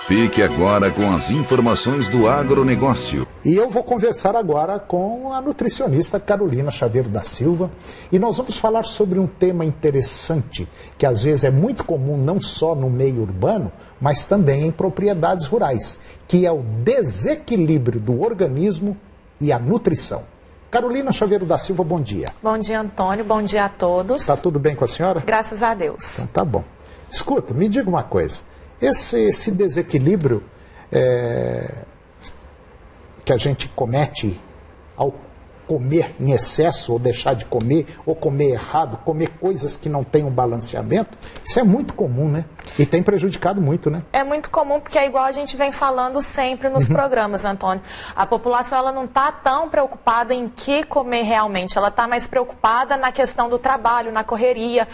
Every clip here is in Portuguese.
Fique agora com as informações do agronegócio. E eu vou conversar agora com a nutricionista Carolina Chaveiro da Silva. E nós vamos falar sobre um tema interessante, que às vezes é muito comum não só no meio urbano, mas também em propriedades rurais, que é o desequilíbrio do organismo e a nutrição. Carolina Chaveiro da Silva, bom dia. Bom dia, Antônio. Bom dia a todos. Está tudo bem com a senhora? Graças a Deus. Então tá bom. Escuta, me diga uma coisa. Esse desequilíbrio que a gente comete ao comer em excesso, ou deixar de comer, ou comer errado, comer coisas que não têm um balanceamento, isso é muito comum, né? E tem prejudicado muito, né? É muito comum, porque é igual a gente vem falando sempre nos programas, Antônio. A população ela não está tão preocupada em que comer realmente, ela está mais preocupada na questão do trabalho, na correria,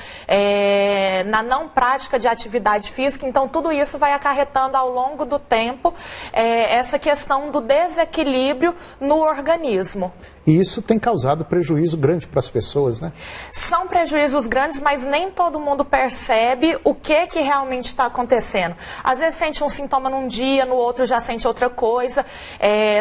na não prática de atividade física. Então, tudo isso vai acarretando ao longo do tempo essa questão do desequilíbrio no organismo. E isso tem causado prejuízo grande para as pessoas, né? São prejuízos grandes, mas nem todo mundo percebe o que realmente está acontecendo. Às vezes sente um sintoma num dia, no outro já sente outra coisa.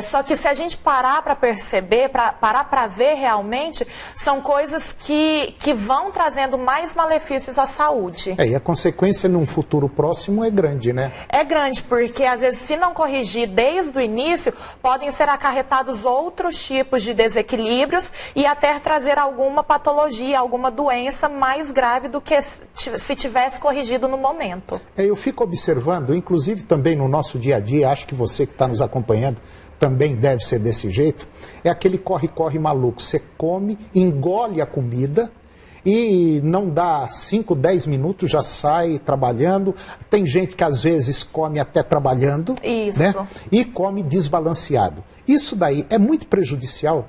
Só que se a gente parar para perceber, parar para ver realmente, são coisas que vão trazendo mais malefícios à saúde. E a consequência num futuro próximo é grande, né? É grande, porque às vezes se não corrigir desde o início, podem ser acarretados outros tipos de desequilíbrios e até trazer alguma patologia, alguma doença mais grave do que se tivesse corrigido no momento. Eu fico observando, inclusive também no nosso dia a dia, acho que você que está nos acompanhando também deve ser desse jeito, é aquele corre-corre maluco. Você come, engole a comida e não dá 5, 10 minutos, já sai trabalhando. Tem gente que às vezes come até trabalhando, isso, né? E come desbalanceado. Isso daí é muito prejudicial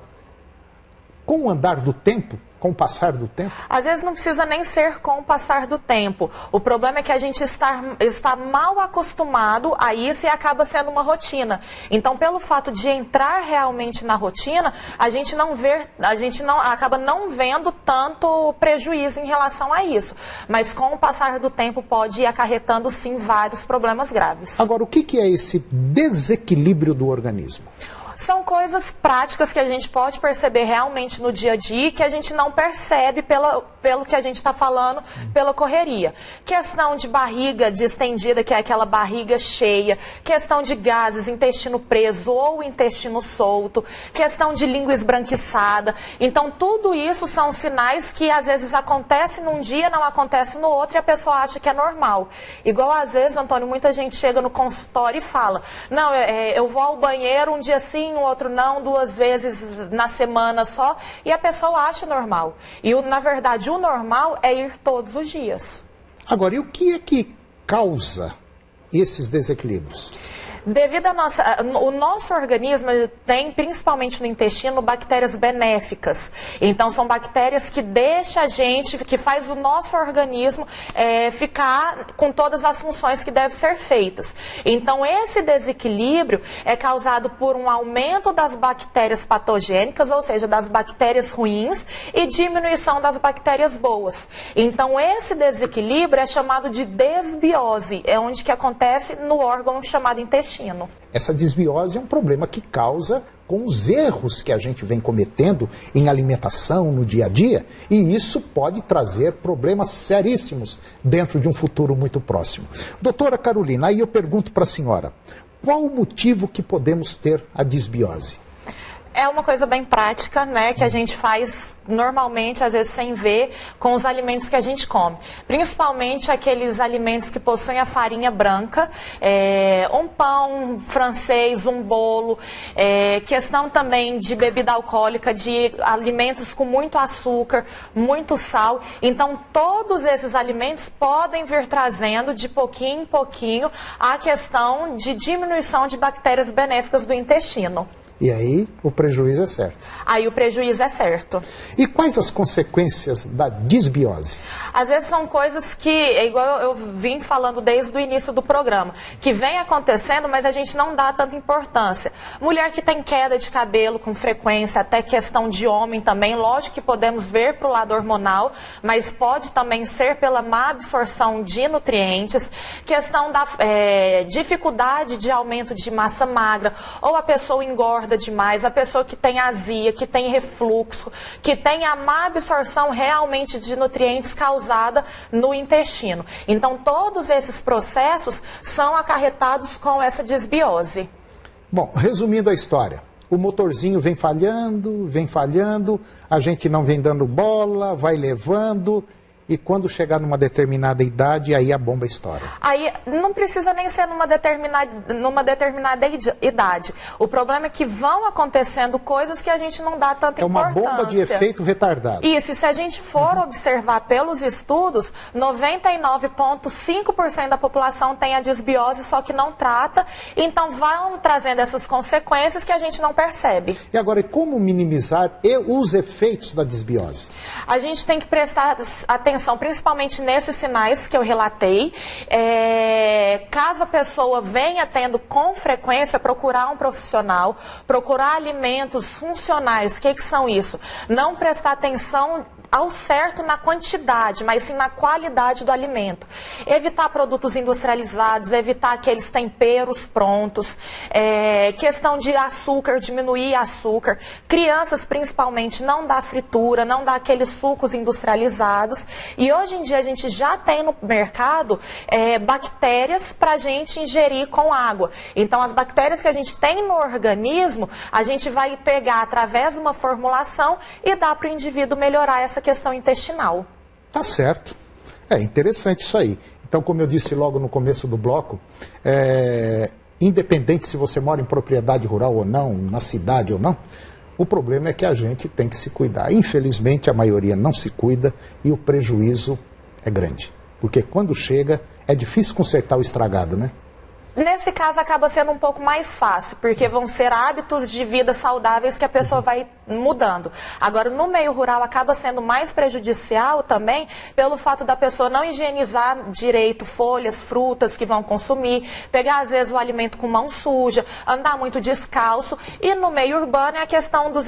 com o andar do tempo, com o passar do tempo? Às vezes não precisa nem ser com o passar do tempo. O problema é que a gente está mal acostumado a isso e acaba sendo uma rotina. Então, pelo fato de entrar realmente na rotina, a gente acaba não vendo tanto prejuízo em relação a isso. Mas com o passar do tempo pode ir acarretando sim vários problemas graves. Agora, o que é esse desequilíbrio do organismo? São coisas práticas que a gente pode perceber realmente no dia a dia e que a gente não percebe pelo que a gente está falando, pela correria. Questão de barriga distendida, que é aquela barriga cheia. Questão de gases, intestino preso ou intestino solto. Questão de língua esbranquiçada. Então, tudo isso são sinais que às vezes acontece num dia, não acontece no outro e a pessoa acha que é normal. Igual às vezes, Antônio, muita gente chega no consultório e fala: não, eu vou ao banheiro um dia sim, um outro não, 2 vezes na semana só, e a pessoa acha normal. E na verdade o normal é ir todos os dias. Agora, e o que é que causa esses desequilíbrios? Devido o nosso organismo tem, principalmente no intestino, bactérias benéficas. Então, são bactérias que deixam que faz o nosso organismo ficar com todas as funções que devem ser feitas. Então, esse desequilíbrio é causado por um aumento das bactérias patogênicas, ou seja, das bactérias ruins, e diminuição das bactérias boas. Então, esse desequilíbrio é chamado de desbiose, é onde que acontece no órgão chamado intestino. Essa desbiose é um problema que causa com os erros que a gente vem cometendo em alimentação no dia a dia, e isso pode trazer problemas seríssimos dentro de um futuro muito próximo. Doutora Carolina, aí eu pergunto para a senhora, qual o motivo que podemos ter a desbiose? É uma coisa bem prática, né, que a gente faz normalmente, às vezes sem ver, com os alimentos que a gente come. Principalmente aqueles alimentos que possuem a farinha branca, um pão francês, um bolo, questão também de bebida alcoólica, de alimentos com muito açúcar, muito sal. Então, todos esses alimentos podem vir trazendo, de pouquinho em pouquinho, a questão de diminuição de bactérias benéficas do intestino. E aí o prejuízo é certo. Aí o prejuízo é certo. E quais as consequências da disbiose? Às vezes são coisas que, é igual eu vim falando desde o início do programa, que vem acontecendo, mas a gente não dá tanta importância. Mulher que tem queda de cabelo com frequência, até questão de homem também, lógico que podemos ver para o lado hormonal, mas pode também ser pela má absorção de nutrientes, questão da dificuldade de aumento de massa magra, ou a pessoa engorda demais, a pessoa que tem azia, que tem refluxo, que tem a má absorção realmente de nutrientes causada no intestino. Então, todos esses processos são acarretados com essa disbiose. Bom, resumindo a história, o motorzinho vem falhando, a gente não vem dando bola, vai levando... E quando chegar numa determinada idade, aí a bomba estoura. Aí não precisa nem ser numa determinada idade. O problema é que vão acontecendo coisas que a gente não dá tanta importância. É uma bomba de efeito retardado. Isso, e se a gente for observar pelos estudos, 99,5% da população tem a disbiose, só que não trata. Então vão trazendo essas consequências que a gente não percebe. E agora, como minimizar os efeitos da disbiose? A gente tem que prestar atenção principalmente nesses sinais que eu relatei. Caso a pessoa venha tendo com frequência, procurar um profissional, procurar alimentos funcionais. O que são isso? Não prestar atenção ao certo na quantidade, mas sim na qualidade do alimento. Evitar produtos industrializados, evitar aqueles temperos prontos, questão de açúcar, diminuir açúcar. Crianças, principalmente, não dá fritura, não dá aqueles sucos industrializados. E hoje em dia a gente já tem no mercado bactérias para a gente ingerir com água. Então, as bactérias que a gente tem no organismo, a gente vai pegar através de uma formulação e dar para o indivíduo melhorar essa questão intestinal. Tá certo. É interessante isso aí. Então, como eu disse logo no começo do bloco, independente se você mora em propriedade rural ou não, na cidade ou não, o problema é que a gente tem que se cuidar. Infelizmente, a maioria não se cuida e o prejuízo é grande. Porque quando chega, é difícil consertar o estragado, né? Nesse caso, acaba sendo um pouco mais fácil, porque vão ser hábitos de vida saudáveis que a pessoa vai mudando. Agora, no meio rural, acaba sendo mais prejudicial também pelo fato da pessoa não higienizar direito folhas, frutas que vão consumir, pegar, às vezes, o alimento com mão suja, andar muito descalço. E no meio urbano é a questão dos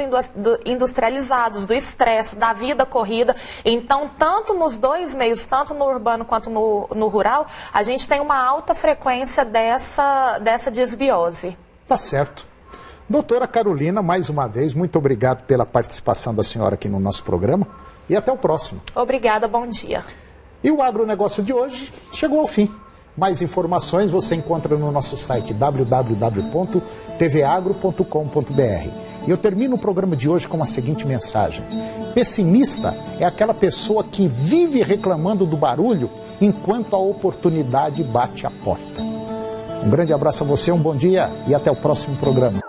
industrializados, do estresse, da vida corrida. Então, tanto nos dois meios, tanto no urbano quanto no rural, a gente tem uma alta frequência dessa disbiose. Tá certo. Doutora Carolina, mais uma vez, muito obrigado pela participação da senhora aqui no nosso programa e até o próximo. Obrigada, bom dia. E o agronegócio de hoje chegou ao fim. Mais informações você encontra no nosso site www.tvagro.com.br. E eu termino o programa de hoje com a seguinte mensagem: pessimista é aquela pessoa que vive reclamando do barulho enquanto a oportunidade bate a porta. Um grande abraço a você, um bom dia e até o próximo programa.